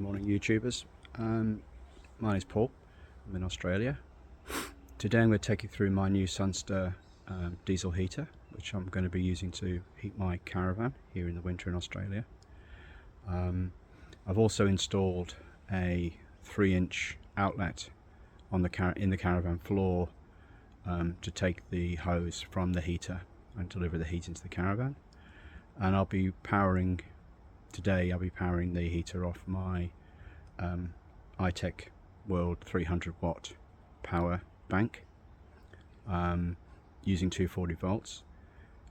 Morning YouTubers. My name is Paul. I'm in Australia. Today I'm going to take you through my new Sunster diesel heater, which I'm going to be using to heat my caravan here in the winter in Australia. I've also installed a 3-inch outlet on in the caravan floor to take the hose from the heater and deliver the heat into the caravan. And today I'll be powering the heater off my iTech World 300 watt power bank using 240 volts.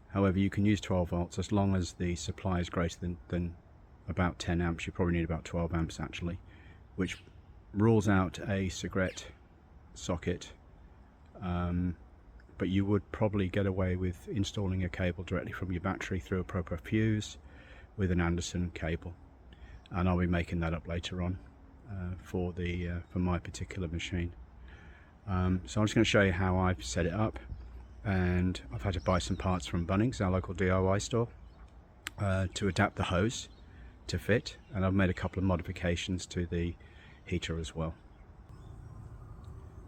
However, you can use 12 volts as long as the supply is greater than about 10 amps. You probably need about 12 amps actually, which rules out a cigarette socket, but you would probably get away with installing a cable directly from your battery through a proper fuse with an Anderson cable, and I'll be making that up later on for my particular machine. So I'm just going to show you how I've set it up, and I've had to buy some parts from Bunnings, our local DIY store, to adapt the hose to fit, and I've made a couple of modifications to the heater as well.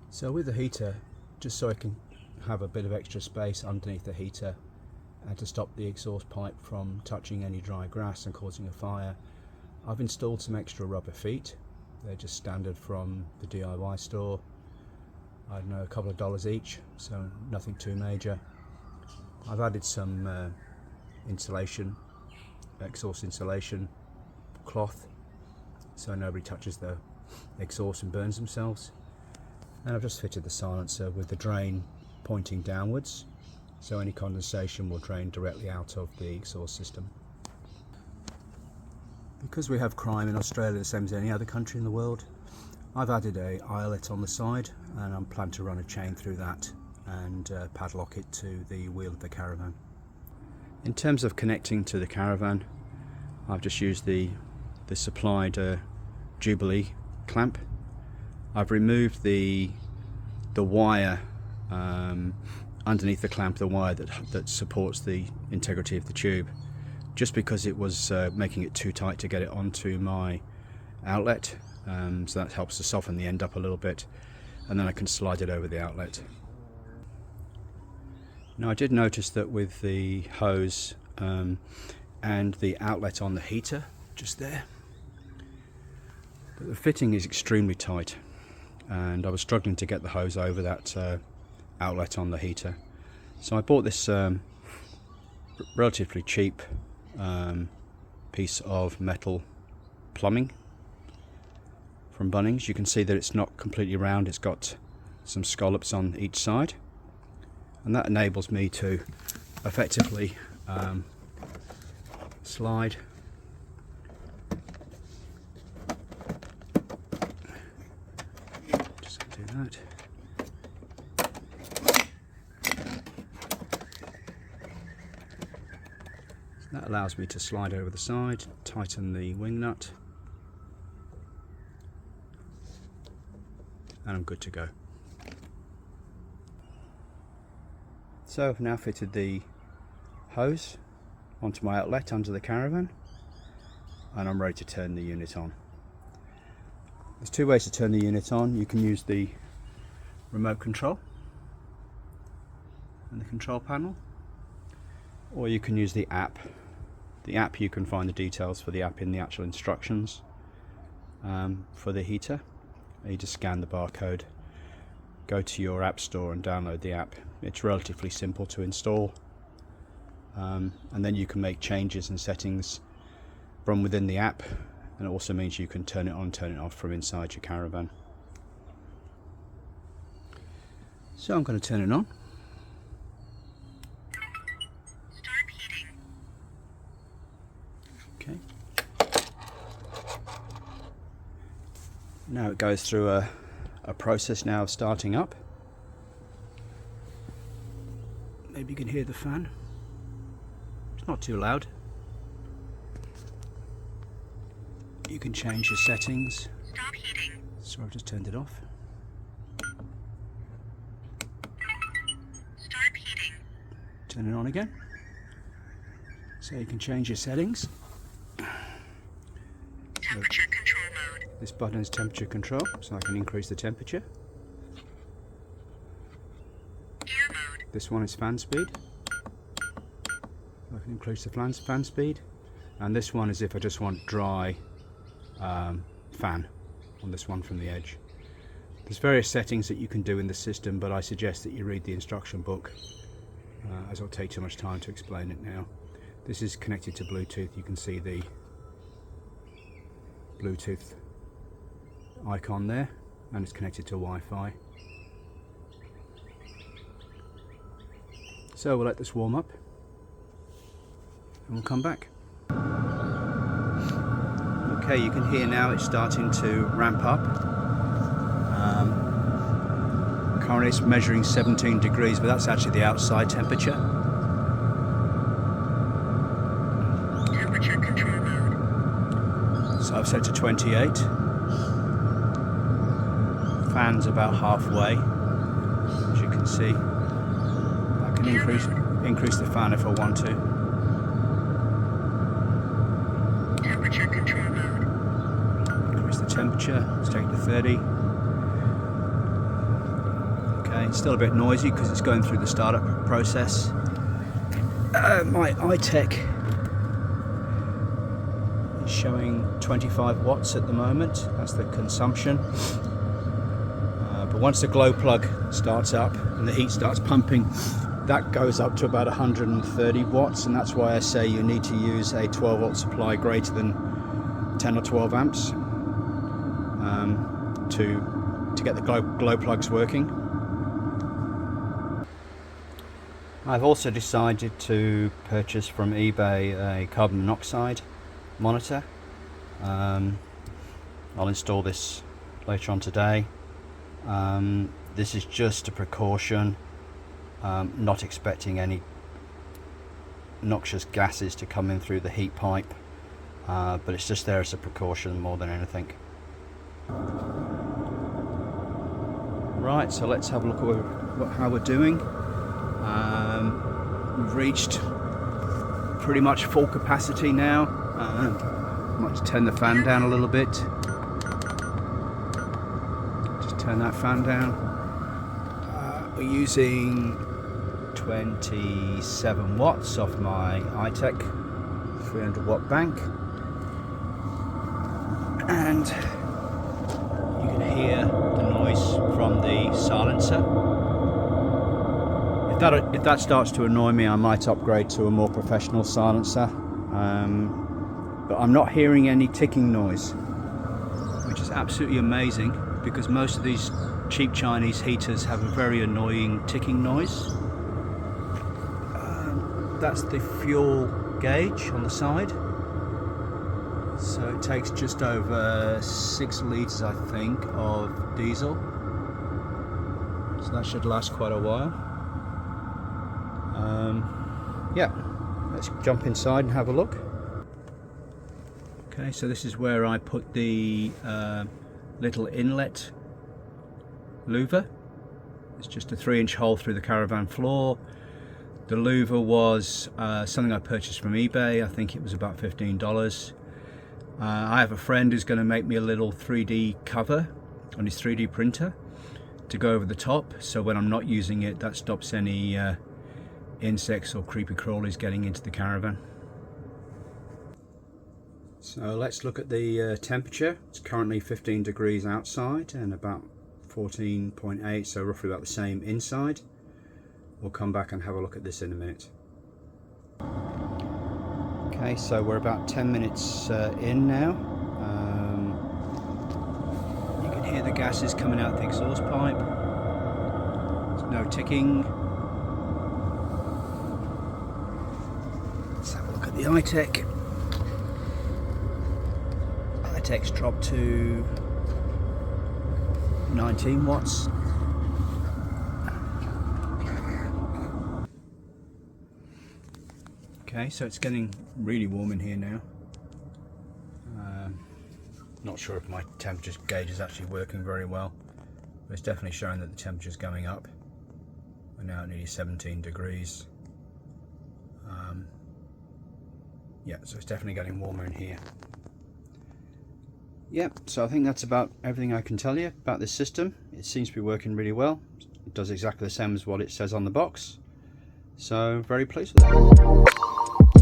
So with the heater, just so I can have a bit of extra space underneath the heater and to stop the exhaust pipe from touching any dry grass and causing a fire, I've installed some extra rubber feet. They're just standard from the DIY store. I don't know, a couple of dollars each, so nothing too major. I've added some insulation, exhaust insulation cloth, so nobody touches the exhaust and burns themselves. And I've just fitted the silencer with the drain pointing downwards, so any condensation will drain directly out of the exhaust system. Because we have crime in Australia the same as any other country in the world, I've added a eyelet on the side, and I'm planning to run a chain through that and padlock it to the wheel of the caravan. In terms of connecting to the caravan, I've just used the supplied Jubilee clamp. I've removed the wire underneath the clamp, the wire that supports the integrity of the tube, just because it was making it too tight to get it onto my outlet. So that helps to soften the end up a little bit, and then I can slide it over the outlet. Now, I did notice that with the hose and the outlet on the heater just there, that the fitting is extremely tight, and I was struggling to get the hose over that outlet on the heater. So I bought this relatively cheap piece of metal plumbing from Bunnings. You can see that it's not completely round, it's got some scallops on each side, and that enables me to effectively slide that. That allows me to slide over the side, tighten the wing nut, and I'm good to go. So I've now fitted the hose onto my outlet under the caravan, and I'm ready to turn the unit on. There's two ways to turn the unit on. You can use the remote control and the control panel, or you can use the app. The app, you can find the details for the app in the actual instructions for the heater. You just scan the barcode, go to your app store and download the app. It's relatively simple to install, and then you can make changes and settings from within the app, and it also means you can turn it on, turn it off from inside your caravan. So I'm going to turn it on. Start heating. Okay. Now it goes through a process now of starting up. Maybe you can hear the fan. It's not too loud. You can change your settings. Stop heating. So I've just turned it off. Start heating. Turn it on again. So you can change your settings. Temperature control mode. This button is temperature control, so I can increase the temperature. Air mode. This one is fan speed. I can increase the fan speed. And this one is if I just want dry fan on this one from the edge. There's various settings that you can do in the system, but I suggest that you read the instruction book, as it'll take too much time to explain it now. This is connected to Bluetooth. You can see the Bluetooth icon there, and it's connected to Wi-Fi. So we'll let this warm up and we'll come back. Okay, you can hear now it's starting to ramp up. Currently it's measuring 17 degrees, but that's actually the outside temperature. Temperature control mode. So I've set to 28. Fan's about halfway, as you can see. I can increase the fan if I want to. Temperature control mode. Increase the temperature. Let's take it to 30. Okay, it's still a bit noisy because it's going through the startup process. My iTech is showing 25 watts at the moment. That's the consumption. But once the glow plug starts up and the heat starts pumping, that goes up to about 130 watts, and that's why I say you need to use a 12 volt supply greater than 10 or 12 amps to get the glow plugs working. I've also decided to purchase from eBay a carbon monoxide monitor. I'll install this later on today. This is just a precaution, not expecting any noxious gases to come in through the heat pipe, but it's just there as a precaution more than anything. Right, so let's have a look at how we're doing. We've reached pretty much full capacity now. I might just turn the fan down a little bit. Just turn that fan down. We're using 27 watts off my iTech 300 watt bank, and you can hear the noise from the silencer. If that starts to annoy me, I might upgrade to a more professional silencer, but I'm not hearing any ticking noise, which is absolutely amazing, because most of these cheap Chinese heaters have a very annoying ticking noise. That's the fuel gauge on the side, so it takes just over 6 litres I think of diesel, so that should last quite a while. Yeah, let's jump inside and have a look. Okay, so this is where I put the little inlet louver. It's just a 3-inch hole through the caravan floor. The louver was something I purchased from eBay. I think it was about $15. I have a friend who's going to make me a little 3D cover on his 3D printer to go over the top, so when I'm not using it, that stops any insects or creepy crawlies getting into the caravan. So let's look at the temperature. It's currently 15 degrees outside and about 14.8, so roughly about the same inside. We'll come back and have a look at this in a minute. Okay, so we're about 10 minutes in now. You can hear the gases coming out the exhaust pipe. There's no ticking. Let's have a look at the iTech. iTech's dropped to 19 watts. Okay, so it's getting really warm in here now. Not sure if my temperature gauge is actually working very well, but it's definitely showing that the temperature is going up. We're now at nearly 17 degrees. Yeah, so it's definitely getting warmer in here. Yep, so I think that's about everything I can tell you about this system. It seems to be working really well. It does exactly the same as what it says on the box. So very pleased with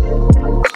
it.